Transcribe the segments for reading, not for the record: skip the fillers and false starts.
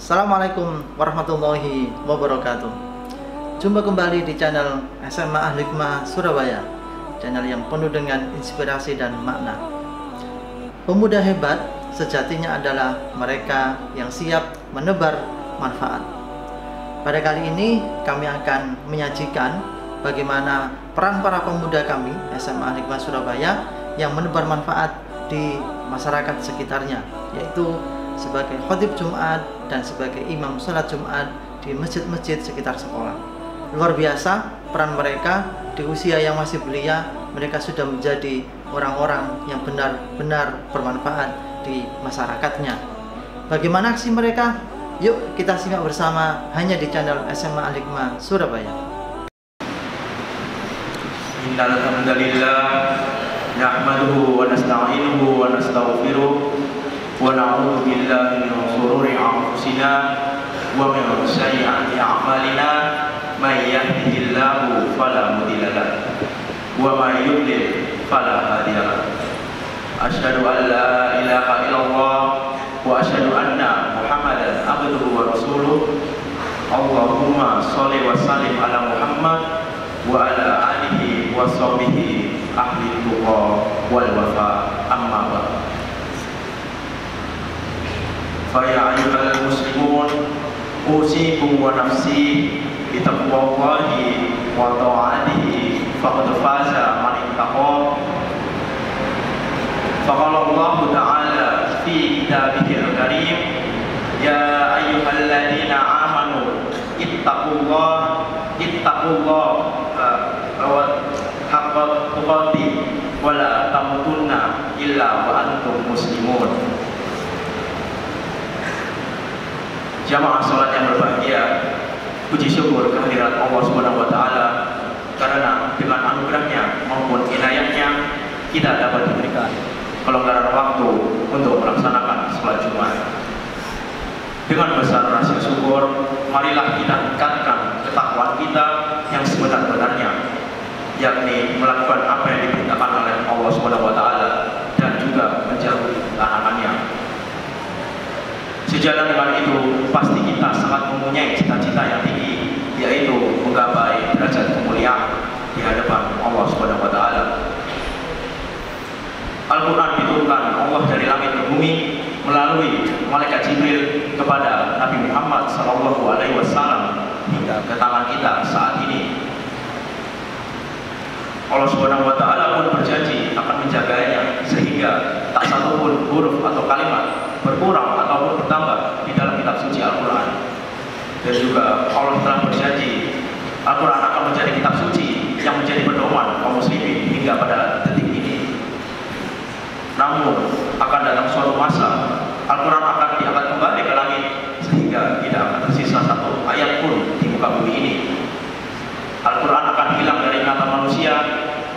Assalamualaikum warahmatullahi wabarakatuh. Jumpa kembali di channel SMA Al-Hikmah Surabaya, channel yang penuh dengan inspirasi dan makna. Pemuda hebat sejatinya adalah mereka yang siap menebar manfaat. Pada kali ini kami akan menyajikan bagaimana peran para pemuda kami SMA Al-Hikmah Surabaya yang menebar manfaat di masyarakat sekitarnya, yaitu sebagai khotib Jumat dan sebagai imam sholat Jumat di masjid-masjid sekitar sekolah. Luar biasa peran mereka di usia yang masih belia. Mereka sudah menjadi orang-orang yang benar-benar bermanfaat di masyarakatnya. Bagaimana aksi mereka? Yuk kita simak bersama hanya di channel SMA Al-Hikmah Surabaya. Innal hamdalillah nahmaduhu wa nasta'inuhu wa nastaghfiruh wa na'udzu billahi min shururi anfusina wa min sayyiati a'malina may yahdihillahu fala mudilla lahu wa may yudlil fala hadiya lahu. Asyhadu an la ilaha illallah wa asyhadu anna Muhammadan abduhu wa rasuluh. Allahumma shalli wa sallim ala Muhammad wa ala alihi wa sahbihi ahli tuqa wal wafa, amma ba'd. Faya ayyuhal muslimun usikum wa nafsi bitaqwallahi wa ta'atihi faqad faza man ittaqa. Faqala Allah ta'ala fi kitabihil karim, ya ayyuhalladzina amanu ittaqullaha haqqa tuqatih wa la tamutunna illa wa antum muslimun. Jamaah salat yang berbahagia, puji syukur kehadirat Allah Subhanahu wa taala karena dengan anugerahnya maupun inayahnya kita dapat diberikan kelonggaran waktu untuk melaksanakan salat Jumat. Dengan besar rasa syukur, marilah kita tingkatkan ketakwaan kita yang sebenar-benarnya, yakni melakukan apa yang diperintahkan oleh Allah Subhanahu wa taala dan juga menjauhi larangannya. Sejalan dengan itu, pasti kita sangat mempunyai cita-cita yang tinggi, yaitu menggapai derajat kemuliaan di hadapan Allah Subhanahu wa taala. Al-Quran diturunkan Allah dari langit ke bumi melalui malaikat Jibril kepada Nabi Muhammad SAW hingga ke tangan kita saat ini. Allah Subhanahu wa taala pun berjanji akan menjaganya sehingga tak satu pun huruf atau kalimat berkurang ataupun bertambah di dalam kitab suci Al-Quran. Dan juga Allah telah berjanji Al-Quran akan menjadi kitab suci yang menjadi pedoman kaum muslimin hingga pada detik ini. Namun akan datang suatu masa Al-Quran akan diangkat kembali ke langit sehingga tidak akan tersisa satu ayat pun di muka bumi ini. Al-Quran akan hilang dari ingatan manusia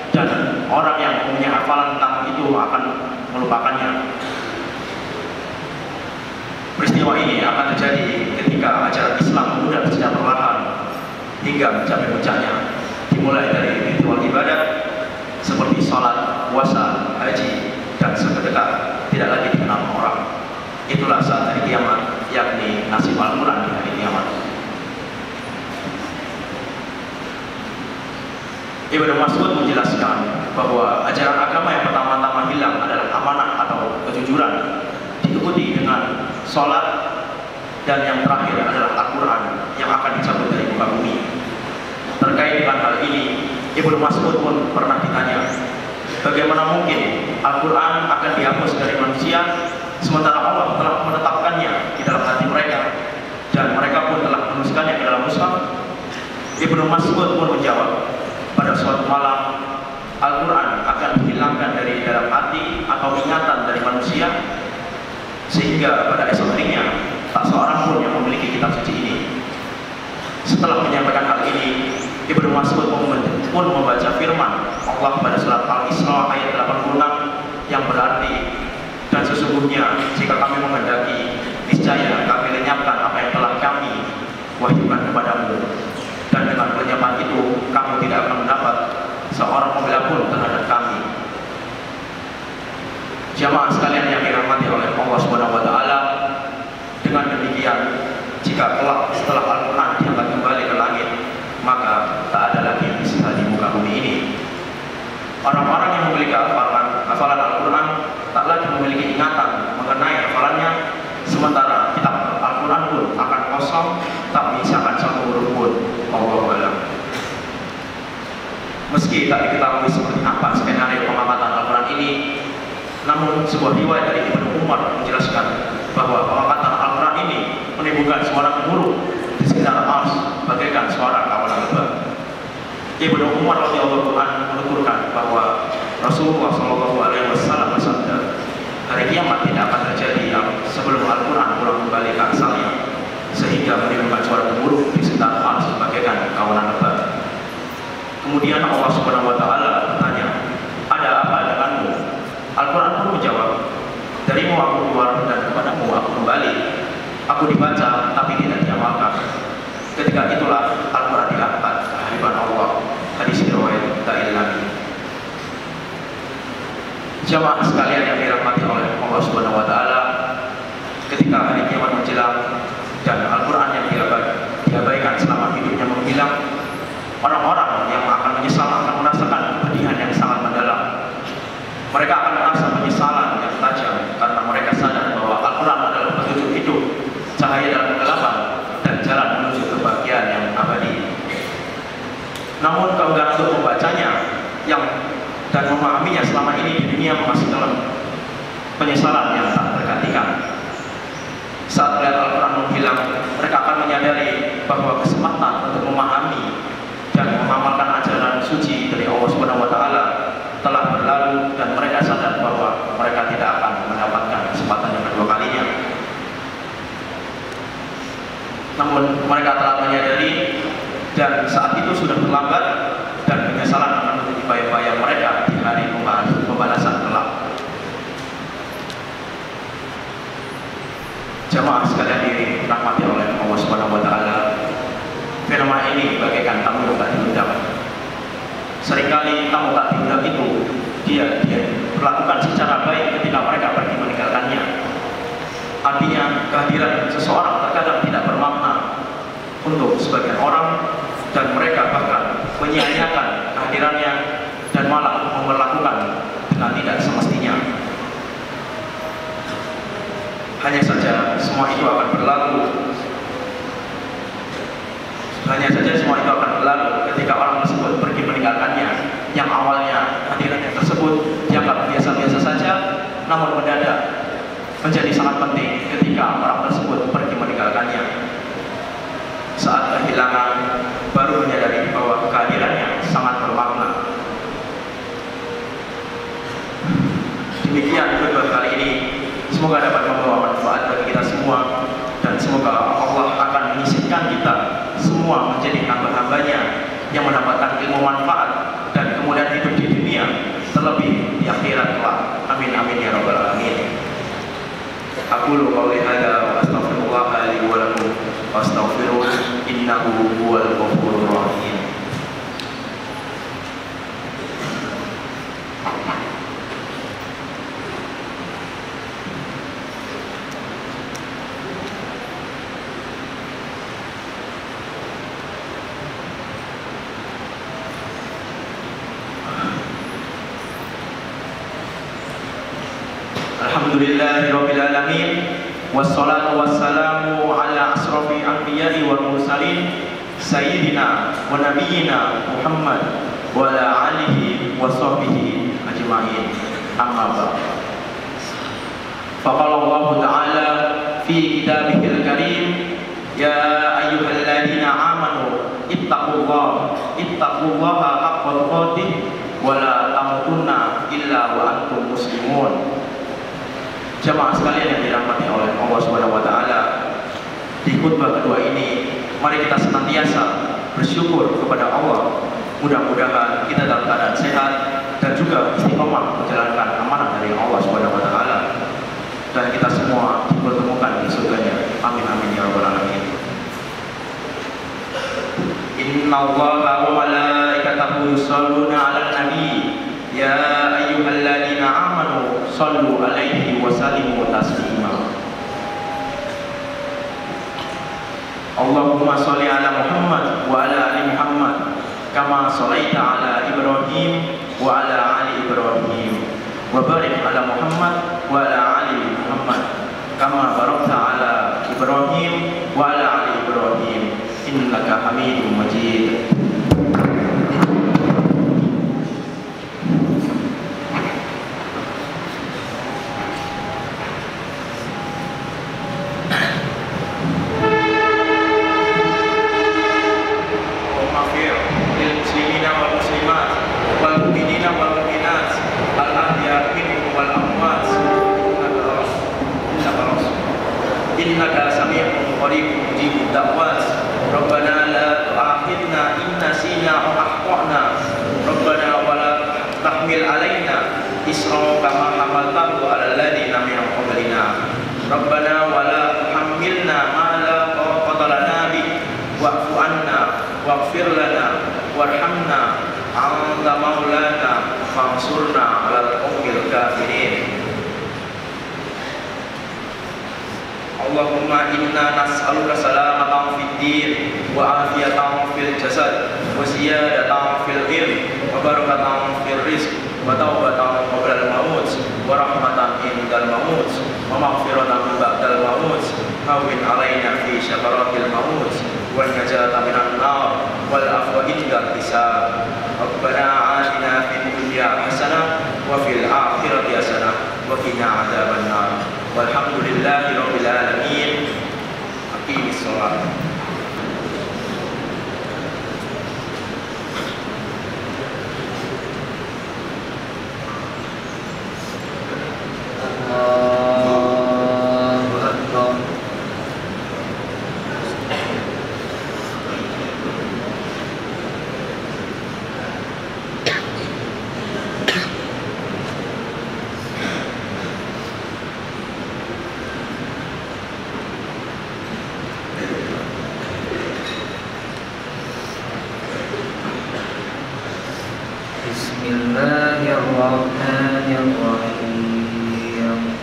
dan orang yang mempunyai hafalan tentang itu akan melupakannya. Peristiwa ini akan terjadi ketika ajaran Islam memudar secara perlahan hingga mencapai puncaknya, dimulai dari ritual ibadah seperti sholat, puasa, haji, dan sedekah tidak lagi dikenal orang. Itulah saat hari kiamat, yakni nasib Al-Quran di hari kiamat. Ibnu Mas'ud menjelaskan bahwa ajaran agama yang pertama-tama hilang adalah amanah atau kejujuran, diikuti dengan sholat, dan yang terakhir adalah Al-Quran yang akan dicabut dari muka bumi. Terkait dengan hal ini, Ibnu Mas'ud pun pernah ditanya, bagaimana mungkin Al-Quran akan dihapus dari manusia sementara Allah telah menetapkannya di dalam hati mereka dan mereka pun telah menuliskannya ke dalam mushaf? Ibnu Mas'ud pun menjawab, pada suatu malam Al-Quran akan dihilangkan dari dalam hati atau ingatan dari manusia sehingga pada esok harinya tak seorang pun yang memiliki kitab suci ini. Setelah menyampaikan hal ini, Ibnu Mas'ud pun membaca firman Allah pada surat Al-Isra ayat 86 yang berarti, dan sesungguhnya jika kami menghendaki, niscaya kami lenyapkan apa yang telah kami wahyukan kepadamu, dan dengan penyampaian itu kamu tidak akan mendapat seorang pembela pun terhadap kami. Jamaah sekalian yang dirahmati oleh Allah Subhanahu wa taala, dengan demikian Orang-orang yang memiliki hafalan Al-Quran tak lagi memiliki ingatan mengenai hafalannya, sementara kitab Al-Quran pun akan kosong, tak menyisakan satu huruf pun. Wallahu a'lam. Meski tak diketahui seperti apa skenario pengamatan Al-Quran ini, namun sebuah riwayat dari Ibnu Umar menjelaskan bahwa pengamatan Al-Quran ini menimbulkan suara gemuruh di sekitar Ars bagaikan suara kawanan lebah. Ibnu Umar radhiyallahu anhu menuturkan bahwa Rasulullah SAW bersabda, hari kiamat tidak akan terjadi sebelum Al-Quran pulang kembali ke asalnya, sehingga menimbulkan suara gemuruh di sekitar Ars bagaikan kawanan lebah. Kemudian Allah Subhanahu wa taala bertanya, "Ada apa denganmu?" Al-Quran pun menjawab, "Darimu aku keluar dan kepadamu aku kembali. Aku dibaca tapi tidak diamalkan." Ketika itulah Al-Quran diangkat ke hadapan Allah. Hadis riwayat Dailami. Jamaah sekalian yang dirahmati oleh Allah Subhanahu wa taala, ketika hari kiamat menjelang dan Al-Quran yang diabaikan selama hidupnya menghilang, orang-orang yang akan menyesal akan merasakan kepedihan yang sangat mendalam. Mereka akan merasa penyesalan yang tajam karena mereka sadar bahwa Al-Quran adalah petunjuk hidup, cahaya dalam kegelapan, dan jalan menuju kebahagiaan yang abadi. Namun keengganan untuk membacanya dan memahaminya selama ini di dunia menghasilkan penyesalan yang tak tergantikan. Saat melihat Al-Quran menghilang, mereka akan menyadari bahwa kesempatan untuk memahami dan mengamalkan ajaran suci dari Allah Subhanahu wa taala telah berlalu, dan mereka sadar bahwa mereka tidak akan mendapatkan kesempatan yang kedua kalinya. Namun mereka telah menyadari, dan saat itu sudah terlambat, dan penyesalan akan menjadi bayang-bayang mereka di hari pembalasan kelak. Jamaah sekalian dirahmati oleh Allah Subhanahu wa taala, fenomena ini bagaikan tamu yang tak diundang. Seringkali tamu tak diundang itu dia berlakukan secara baik ketika mereka pergi meninggalkannya. Artinya kehadiran seseorang terkadang tidak bermakna untuk sebagian orang, dan mereka bahkan menyia-nyiakan kehadirannya dan malah memperlakukan dengan tidak semestinya. Hanya saja semua itu akan berlalu. Ketika orang tersebut pergi meninggalkannya, yang awalnya hadirannya tersebut dianggap biasa-biasa saja, namun mendadak menjadi sangat penting ketika orang tersebut pergi meninggalkannya. Saat kehilangan, baru menyadari bahwa kehadirannya sangat bermakna. Demikian kedua kali ini, semoga dapat membawa manfaat bagi kita semua, dan semoga Allah akan menyisihkan kita semua menjadi hamba-hambanya yang mendapatkan ilmu manfaat dan kemudian hidup di dunia, terlebih di akhirat kelak. Amin amin ya rabbal alamin. Aqulu qouli hadza wa astaghfirullah li wa lakum wastaghfiruh innahu huwal ghafurur rahim. Alhamdulillahirabbil alamin, wassalatu wassalamu ala asrofil anbiya'i wal mursalin sayyidina wa nabiyyina Muhammad wa ala alihi wa sahbihi ajma'in. Amma ba'd. Faqala Allah ta'ala fi kitabihil karim, ya ayyuhalladzina amanu ittaqullaha haqqa tuqatih wa la tamutunna illa wa antum muslimun. Jamaah sekalian yang dirahmati oleh Allah Subhanahu wa taala, di khutbah kedua ini mari kita senantiasa bersyukur kepada Allah. Mudah-mudahan kita dalam keadaan sehat dan juga istiqomah menjalankan amanah dari Allah Subhanahu wa taala, dan kita semua dipertemukan di surganya. Amin amin ya rabbal alamin. Innallaha wa malaikatahu yusholluna 'alan nabi, ya ayyuhalladzina amanu shallu 'alaihi wa sallimu taslima. Allahumma sholli ala Muhammad wa ala ali Muhammad kama shallaita ala Ibrahim wa ala ali Ibrahim wa barik ala Muhammad wa ala ali Muhammad kama barakta ala Ibrahim wa ala ali Ibrahim innaka Hamidum Majid. Innaka sami'un qaribun mujibud da'wat. Rabbana la tu'akhidna in nasina aw akhtana. Rabbana wa la tahmil 'alaina isra kama hamaltahu 'alal ladzina min qablina. Rabbana wa la tuhammilna ma la taqata lana bih wa'fu 'anna waghfir lana warhamna anta maulana fansurna 'alal qaumil kafirin. Allahumma inna nas'aluka salamatan fid din wa afiyatan fil jasad wa ziyadatan fil ilm wa barakatan fil rizq wa taubatan qabla al maut wa rahmatan indal maut wa maghfiratan ba'dal maut hawwin alaina fi syakaratil maut wa najata minan nar wal afwa indal hisab. Rabbana atina fid dunya hasanah wa fil akhirati hasanah wa qina adzaban nar. Walhamdulillahi rabbil alamin. Aqimis shalah. Allahu Akbar. Bismillahirrahmanirrahim.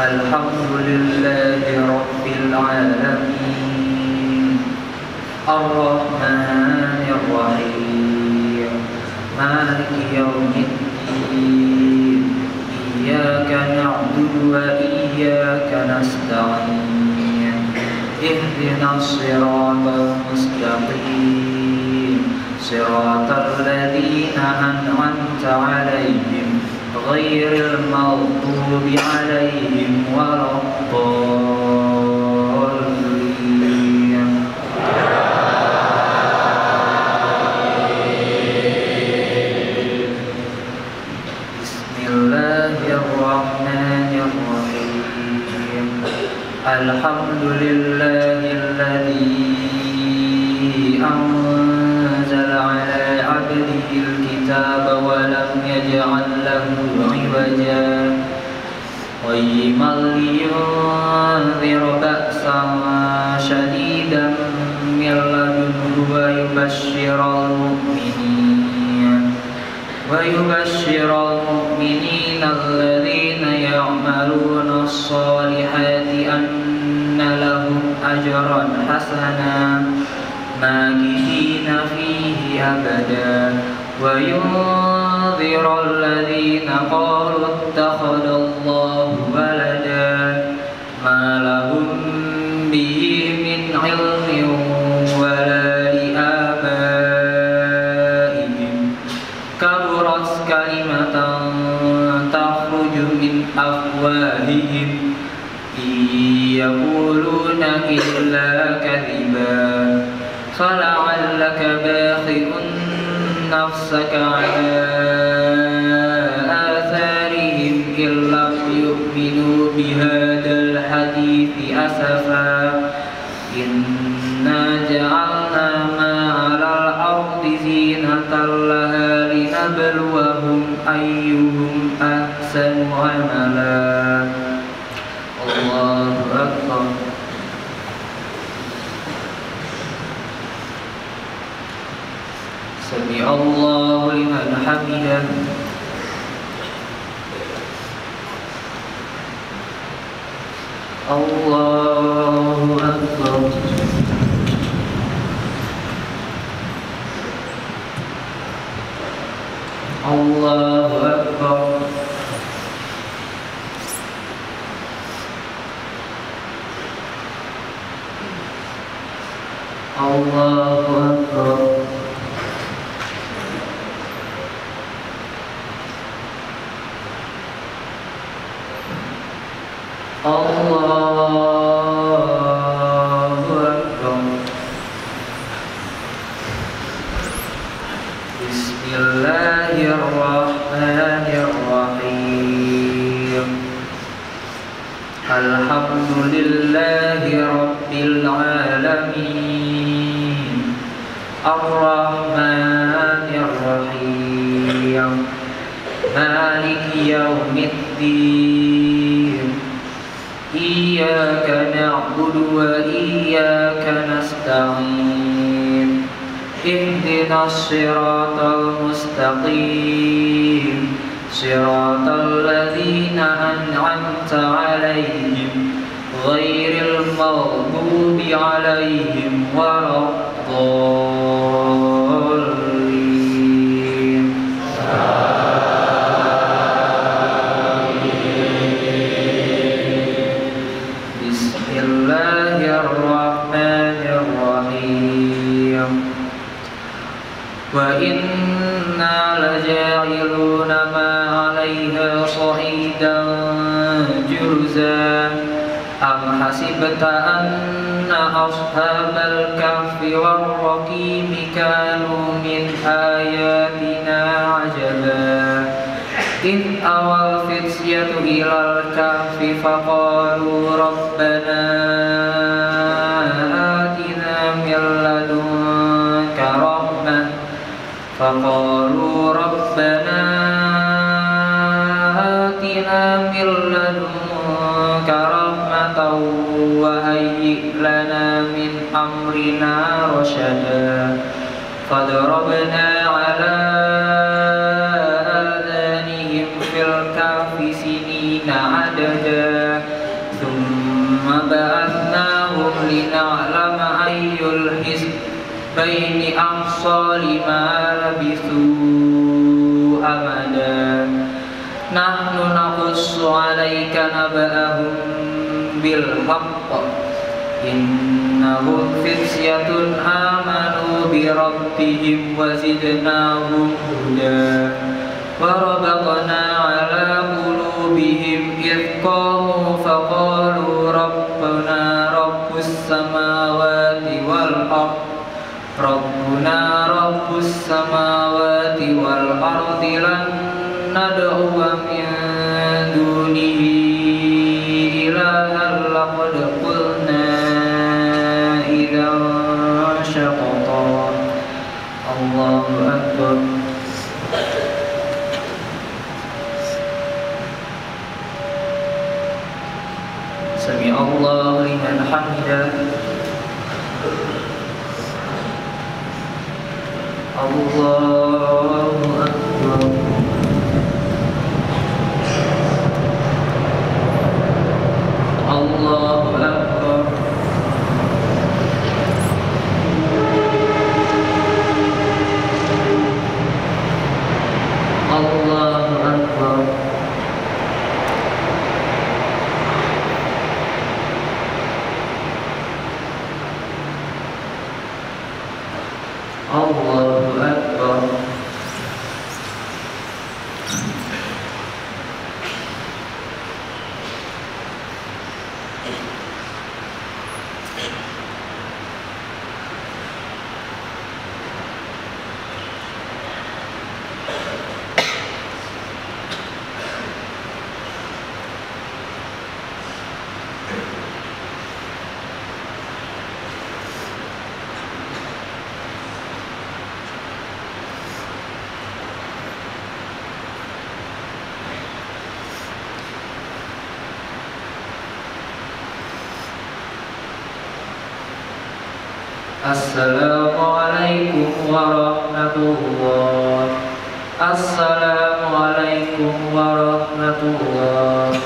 Alhamdulillahi rabbil alamin. Ar-Rahmanir-Rahim. Maliki yaumiddin. Iyyaka na'budu wa iyyaka nasta'in. Ihdinas siratal mustaqim. Siratal ladzina an'amta 'alaihim ghairil maghdubi 'alaihim waladdallin. Bismillahirrahmanirrahim. Alhamdulillahilladzi anzala 'ala 'abdihil kitaba wa lam yaj'al lahu 'iwaja qayyiman liyunzira ba'san shadidan min ladunhu wa yubashshiral mu'minina alladhina ya'maluna as-salihati anna lahum ajran hasana makithina fihi abada wa yunzira alladhina qalu ittakhadallahu walada ma lahum bihi min 'ilmin wa la li'abaihim kaburat kalimatan takhruju min afwahihim yaquluna illa kadhiba fala'allaka bakhi'un nafsaka 'ala atharihim illa yu'minu bihadzal hadithi asafa inna ja'alna ma 'alal ardi zinatan laha linabluwahum ayyuhum ahsanu 'amala. Allahu Akbar. Sami Allahu liman hamidah. Allahu Akbar. Allahu Akbar. Allahu Akbar. Allahu Akbar. Bismillahirrahmanirrahim. Alhamdulillahi Rabbil Alamin. Ar-Rahmanir-Rahim. Maliki Yawmiddin. Iyyaka na'budu wa iyyaka nasta'in. Ihdinas siratal mustaqim. Siratal ladzina an'amta 'alaihim ghairil maghdubi 'alaihim waladdallin. Bismillahirrahmanirrahim. Wa inna laja'iluna ma 'alaiha shahidan jurza. Am hasibta anna ashabal kahfi war raqimi kanu min ayatina 'ajaba. إذ أوى الفتية إلى الكهف فقالوا ربنا آتنا من لدنك رحمة وهيئ لنا من أمرنا رشدا. فضربنا على في الكهف سنين عددا. ثم بعثناهم لنعلم أي الحزبين أحصى لما لبثوا أمدا. نحن نقص عليك نبأهم بالحق إنهم فتية آمنوا بربهم وزدناهم هدى. وربطنا على قلوبهم إذ قاموا فقالوا ربنا رب السماوات والأرض لن ندعو من دونه إلها لقد قلنا إذا شططا. الله أكبر. سمع الله لمن حمده. الله أكبر. الله أكبر. الله أكبر. الله أكبر. Assalamualaikum warahmatullahi. Assalamualaikum warahmatullahi.